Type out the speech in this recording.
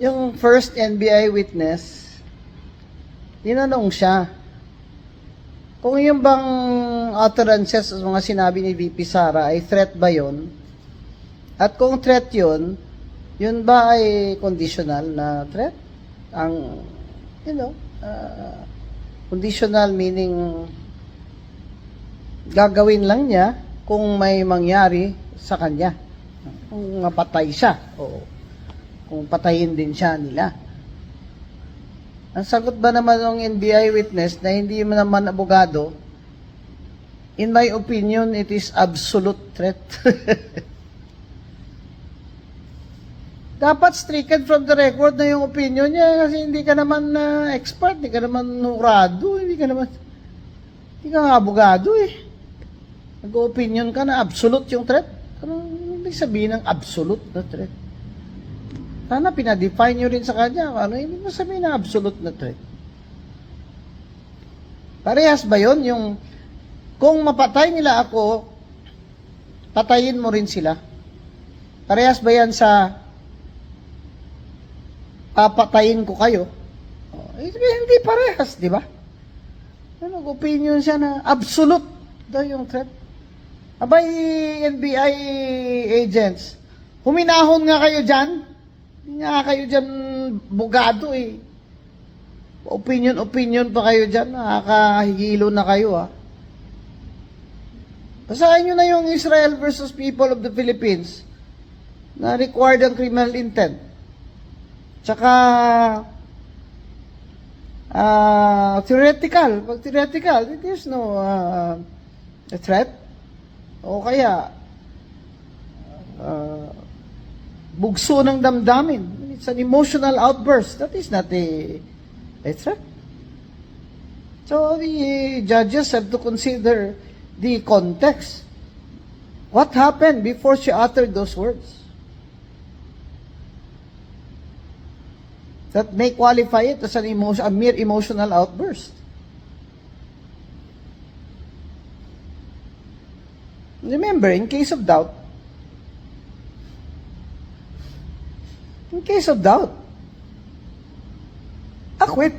Yung first NBI witness, tinanong siya, kung yung bang utterances o mga sinabi ni VP Sara ay threat ba yun? At kung threat yun ba ay conditional na threat? Ang, conditional meaning gagawin lang niya kung may mangyari sa kanya. Kung mapatay siya o kung patayin din siya nila. Ang sagot ba naman ng NBI witness na hindi naman abogado, in my opinion, it is absolute threat. Dapat stricken from the record na yung opinion niya kasi hindi ka naman expert, hindi ka naman nurado, hindi ka nga abogado eh. Nag-opinion ka na absolute yung threat. Ano ibig sabihin ng absolute na threat? Sana pinadefine nyo rin sa kanya ano ibig sabihin na absolute na threat. Parehas ba yun? Yung kung mapatay nila ako, patayin mo rin sila. Parehas ba yan sa papatayin ko kayo? Hindi parehas, di ba? Nag-opinion siya na absolute daw yung threat. Abay, NBI agents, huminahon nga kayo dyan. Hindi nga kayo dyan bugado eh. Opinion pa kayo dyan. Nakakahilo na kayo ah. Basahin nyo na yung Israel versus people of the Philippines na required ang criminal intent. Tsaka theoretical. Pag theoretical, there's no threat. O kaya bugso ng damdamin. It's an emotional outburst. That is not a threat. So the judges have to consider the context. What happened before she uttered those words? That may qualify it as a mere emotional outburst. Remember, in case of doubt, acquit.